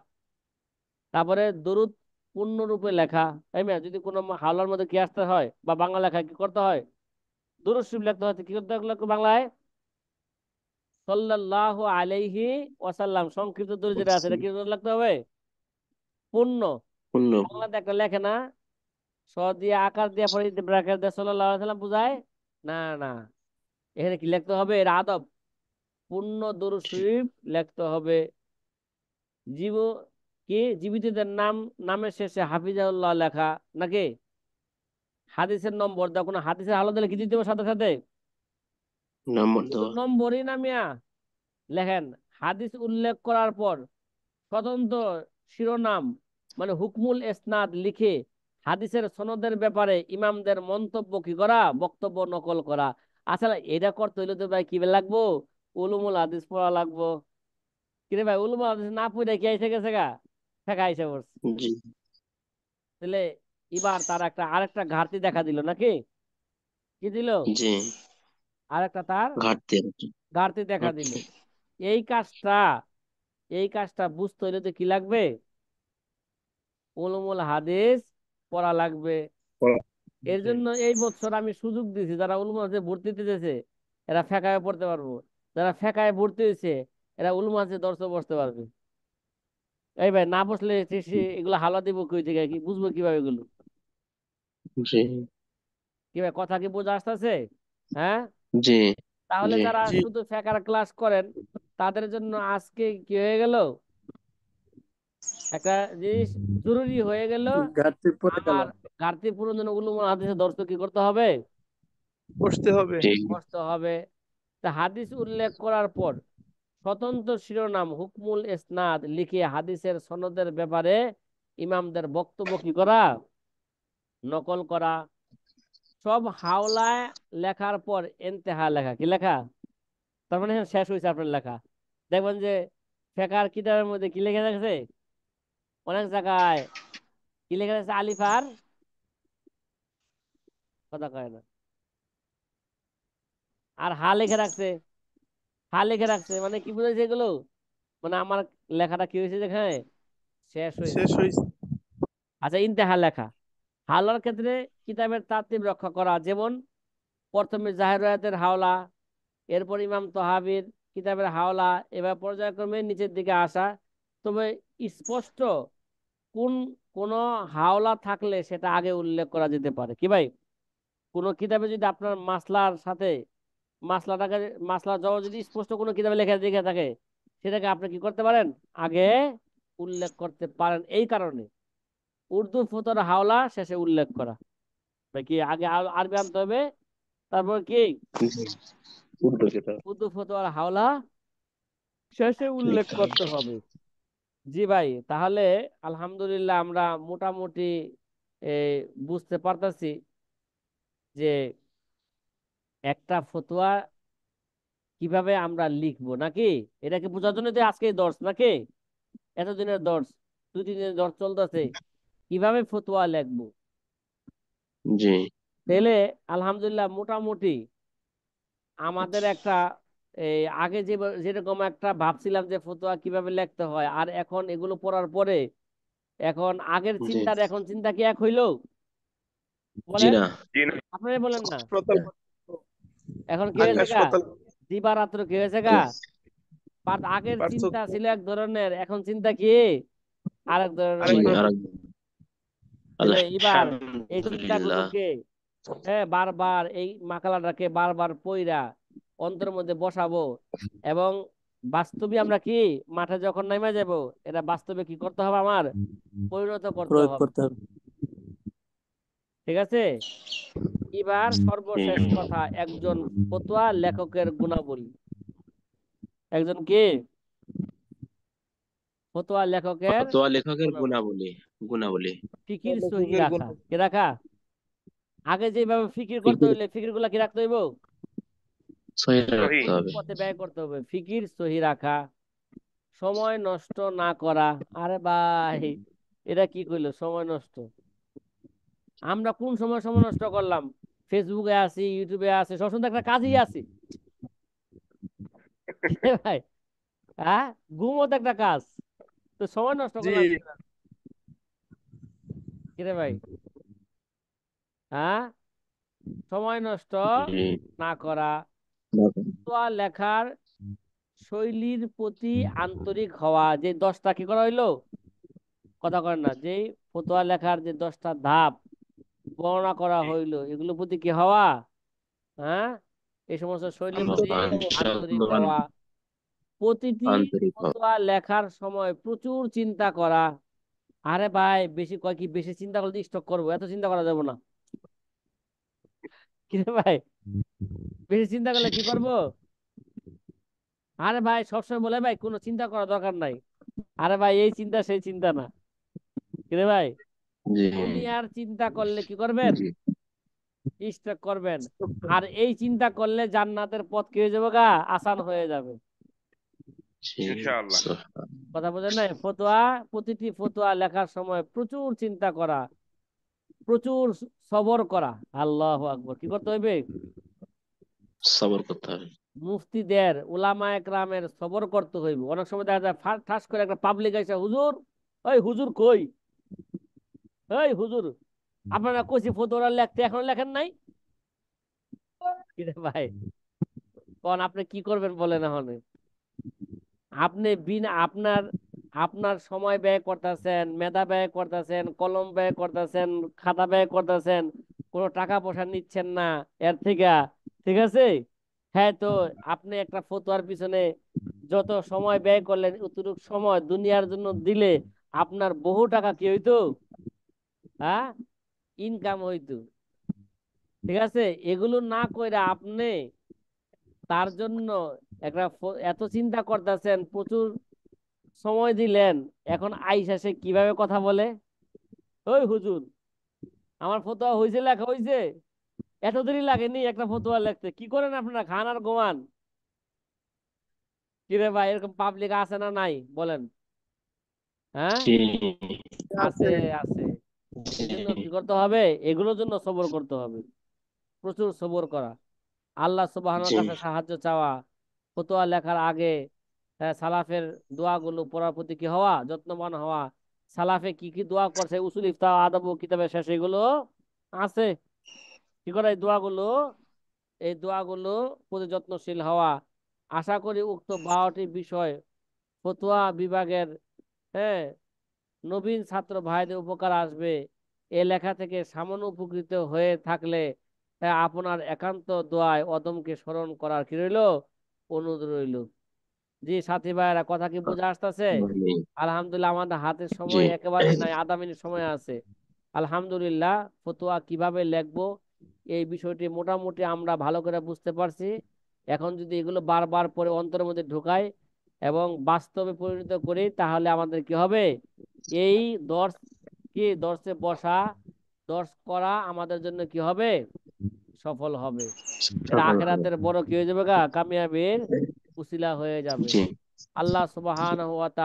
তারপরে দরুদ পূর্ণরূপে লেখা। তাই না? যদি কোনো হাওলার মধ্যে কি আসতে হয় বা বাংলা লেখায় কি করতে হয়, দরুদ শরীফ লিখতে হয়, কি করতে হয় বাংলায়? সাল্লাল্লাহু আলাইহি ওয়াসাল্লাম, সংক্ষিপ্ত দরুদ যেটা আছে এটা কি করে লিখতে হবে? পূর্ণ। পূর্ণ। বাংলাতে একটা লেখে না, স দিয়ে আকার দিয়ে পরে ব্র্যাকেট দিয়ে সাল্লাল্লাহু আলাইহি ওয়াসাল্লাম বুঝায় না? না, এখানে কি লিখতে হবে? এর আদব, পূর্ণ দরুদ শরীফ লিখতে হবে। জীব কি জীবিতদের নামের শেষে হাফিজাউল্লাহ লেখা, নাকি হাদিসের নম্বর দাও, কোনো হাদিসের হালত দিলে কি দিতে হবে সাথে সাথে? নম্বর শুধু দেওয়া। নম্বরই না মিয়া, লেখেন হাদিস উল্লেখ করার পর স্বতন্ত্র শিরোনাম মানে হুকমুল ইসনাদ লিখে হাদিসের সনদের ব্যাপারে ইমামদের মন্তব্য কি করা, বক্তব্য নকল করা। আসলে এটা করতে হইলে তো ভাই কি লাগবো? উলুমুল হাদিস পড়া লাগবো। কিরে ভাই, উলুমুল হাদিস না পড়ে কি আইসে গেছে গা, ঠেকা আইসে পড়ছে। জি তাহলে এবার তার আরেকটা ঘাটতি দেখা দিল, নাকি? কি দিল? জি। আরেকটা তার ঘাটতি আর কি। ঘাটতি দেখা দিল। ঘাটতি। এই কাজটা এই কাজটা বুঝতে হইলে তো কি লাগবে? উলুমুল হাদিস পড়া লাগবে। এর জন্য এই বছর আমি সুযোগ দিয়েছি, যারা উলুমুল হাদিসে ভর্তি দিতেছে এরা ফেকায় পড়তে পারবো, যারা ফেকায় ভর্তি হয়েছে এরা উলুমুল হাদিসে দর্শক বসতে পারবে। এই ভাই, না বসলে এগুলো হালা দিব কই থেকে, কি বুঝবো কিভাবে এগুলো? জি কি ভাই, কথা কি বোঝা আসতেছে? হ্যাঁ, জি তাহলে জি যারা শুধু ফেকার ক্লাস করেন তাদের জন্য আজকে কি হয়ে গেল, একটা জিনিস জরুরি হয়ে গেল। ঘাটতি পড়ে গেল, আমার ঘাটতি পূরণ জন্য উলুমুল হাদিসে দর্শক কি করতে হবে? বসতে হবে। জি বসতে হবে। তা হাদিস উল্লেখ করার পর স্বতন্ত্র শিরোনাম হুকমুল ইসনাদ লিখে হাদিসের সনদের ব্যাপারে ইমামদের বক্তব্য কি করা, নকল করা। সব হাওলায় লেখার পর ইন্তেহা লেখা, কি লেখা? তার মানে এখানে শেষ হয়েছে আপনার লেখা। দেখবেন যে ফেকার কিতাবের মধ্যে কি লেখা থাকছে, অনেক জায়গায় কি লেখা থাকছে, আলিফার কথা কয় না, আর হা লিখে রাখছে। হা লিখে রাখছে মানে কি বুঝাইছে এগুলো? মানে আমার লেখাটা কি হয়েছে যেখানে শেষ হয়েছে। শেষ হয়েছে। আচ্ছা, ইন্তেহা লেখা। হাওলার ক্ষেত্রে কিতাবের তারতিব রক্ষা করা, যেমন প্রথমে জাহের রায়াতের হাওলা, এরপর ইমাম তহাবির কিতাবের হাওলা, এবার পর্যায়ক্রমে নিচের দিকে আসা। তবে স্পষ্ট কোন কোন হাওলা থাকলে সেটা আগে উল্লেখ করা যেতে পারে। কি ভাই, কোন কিতাবে যদি আপনার মাসলার সাথে মাসলাটাকে মাসলার জবাব যদি স্পষ্ট কোনো কিতাবে লেখা দেখে থাকে, সেটাকে আপনি কি করতে পারেন, আগে উল্লেখ করতে পারেন। এই কারণে উর্দু ফতোয়ার হাওলা শেষে উল্লেখ করা। ভাই কি আগে আরবি আনতে হবে, তারপর কি জি। উর্দু কিতাব। উর্দু ফতোয়ার হাওলা শেষে উল্লেখ লিখতে হবে। করতে হবে। জি ভাই, তাহলে আলহামদুলিল্লাহ আমরা মোটামুটি এ, বুঝতে পারতাছি যে একটা ফতোয়া কিভাবে আমরা লিখবো, নাকি? এটাকে বোঝার জন্য তো আজকে দর্শ, নাকি এতদিনের দর্শ, 2-3 দিনের দর্শ চলতেছে কিভাবে ফতোয়া লিখবো। জি তাহলে আলহামদুলিল্লাহ মোটামুটি আমাদের একটা এই আগে যেরকম একটা ভাবছিলাম যে ফতোয়া কিভাবে লিখতে হয়, আর এখন এগুলো পড়ার পরে এখন আগের জি চিন্তার এখন চিন্তা কি এক হইলো? জি বলেন, না। আপনারাই বলেন না। হাসপাতাল, এখন কি আগে হয়েছে গা, হাসপাতাল দিবারাত্র কি হয়েছে গা, আগের চিন্তা পার্থক্য ছিল এক ধরনের, এখন চিন্তা কি আরেক ধরনের আরেক জি হয়ে ধরনের। গেছে। আর তাহলে এবার এই আলহামদুলিল্লাহ। চিন্তাগুলোকে বারবার এই মাকালাটাকে বারবার পইরা অন্তরের মধ্যে বসাবো এবং বাস্তবে আমরা কি মাঠে যখন নামে যাব, এটা বাস্তবে কি করতে হবে, আমার পরিণত করতে প্রয়োগ হবে। করতে হবে। ঠিক আছে, এবার জি সর্বশেষ কথা, একজন ফতোয়া লেখকের গুণাবলী। একজন কি ফতোয়া লেখকের ফতোয়া লেখকের গুণাবলী। গুণাবলী ফিকির সহি লেখকের রাখা, কি রাখা? আগে যেভাবে ফিকির করতে হইলে ফিকির গুলা কি রাখতে হইব? সহি সহি। রাখতে হবে। পথে ব্যয় করতে হবে। ফিকির সহি রাখা, সময় নষ্ট না করা। আরে ভাই, এটা কি কইলো সময় নষ্ট? আমরা কোন সময় সময় নষ্ট করলাম? ফেসবুকে আছি, ইউটিউবে আছি, সবসময় তো একটা কাজই আছি। ভাই, হ্যাঁ, ঘুমও তো একটা কাজ। তো সময় নষ্ট জি করলাম কিরে ভাই? হ্যাঁ, সময় নষ্ট জি না করা, ফতোয়া লেখার শৈলীর প্রতি আন্তরিক হওয়া। যে 10টা কি করা হইলো, কথা করেন না, যে ফতোয়া লেখার যে 10টা ধাপ বর্ণনা করা হইলো, এগুলোর প্রতি কি হওয়া, হ্যাঁ, এই সমস্ত শৈলীর প্রতি আন্তরিক সমান হওয়া। প্রতিটি আন্তরিক হবে। ফতোয়া লেখার সময় প্রচুর চিন্তা করা। আরে ভাই, বেশি কয় কি, বেশি চিন্তা করলে স্টক করবো, এত চিন্তা করা যাবে না। কি রে ভাই, বেশি চিন্তা করলে কি করব? আরে ভাই, সবসময় বলে ভাই কোনো চিন্তা করা দরকার নাই। আরে ভাই, এই চিন্তা সেই চিন্তা না। কি রে ভাই, জি দুনিয়ার চিন্তা করলে কি করবেন, জি স্টক করবেন। আর এই চিন্তা করলে জান্নাতের পথ কি হয়ে যাবে গা, আসান হয়ে যাবে। জি ইনশাআল্লাহ। কথা বোঝেন নাই? ফতোয়া, প্রতিটি ফতোয়া লেখার সময় প্রচুর চিন্তা করা, প্রচুর সবর করা। আল্লাহু আকবার, কি করতে হইবে? সবর করতে হবে। মুফতিদের, উলামায়ে কেরামের সবর করতে হইবে। অনেক সময় দেখা যায় ঠাস করে একটা পাবলিক এসে, হুজুর, ওই হুজুর কই, ওই হুজুর, আপনারা কইছি ফতোয়া লিখতে, এখনো লেখেন নাই। কি রে ভাই, কোন আপনি কি করবেন বলেন এখন? আপনি বিনা আপনার আপনার সময় ব্যয় করতেছেন, মেধা ব্যয় করতেছেন, কলম ব্যয় করতেছেন, খাতা ব্যয় করতেছেন, কোনো টাকা পয়সা নিচ্ছেন না এর থেকে। ঠিক আছে, হ্যাঁ, তো আপনি একটা ফতোয়ার পিছনে যত সময় ব্যয় করলেন, অতটুকু সময় দুনিয়ার জন্য দিলে আপনার বহু টাকা কি হইতো, হ্যাঁ, ইনকাম হইতো। ঠিক আছে, এগুলো না কইরা আপনি তার জন্য একটা এত চিন্তা করতেছেন, প্রচুর সময় দিলেন, এখন আইসা সে কিভাবে কথা বলে, ওই হুজুর, আমার ফতোয়া হয়েছে, লেখা হয়েছে, এত দেরি লাগেনি একটা ফতোয়া লিখতে, কি করেন আপনারা, খান আর ঘুমান? কিরে ভাই, এরকম পাবলিক আছে না নাই বলেন? হ্যাঁ, জি আছে, আছে। এই জন্য কি করতে হবে, এগুলোর জন্য সবর করতে হবে, প্রচুর সবর করা, আল্লাহ সুবহানাহু জি কাছে সাহায্য চাওয়া। ফতোয়া লেখার আগে সালাফের দোয়াগুলো পড়ার প্রতি কি হওয়া, যত্নবান হওয়া। সালাফে কি কি দোয়া করছে, উসুল ইফতা আদব কিতাবের শেষে এগুলো আছে। কি করে এই দোয়াগুলো প্রতি যত্নশীল হওয়া। আশা করি উক্ত 12টি বিষয় ফতোয়া বিভাগের, হ্যাঁ, নবীন ছাত্র ভাইদের উপকার আসবে। এ লেখা থেকে সামান্য উপকৃত হয়ে থাকলে আপনার একান্ত দোয়ায় অদমকে স্মরণ করার কি রইল, অনুরোধ রইল। জি সাথী ভাইরা, কথা কি বোঝা আসতেছে? আলহামদুলিল্লাহ, আমাদের হাতের জি সময় একেবারেই নাই, আধা মিনিট সময় আছে। আলহামদুলিল্লাহ, ফতোয়া কিভাবে লিখবো এই বিষয়টি মোটামুটি আমরা ভালো করে বুঝতে পারছি। এখন যদি এগুলো বারবার পরে অন্তরের মধ্যে ঢুকাই এবং বাস্তবে পরিণত করি, তাহলে আমাদের কি হবে, এই দর্শ, কি দর্শে বসা, দর্শ করা আমাদের জন্য কি হবে, সফল হবে। এটা সফল হবে। আখিরাতের বড় কি হয়ে যাবে গা, কামিয়াবির উসিলা হয়ে যাবে। জি আল্লাহ সুবহানাহু ওয়া তাআলা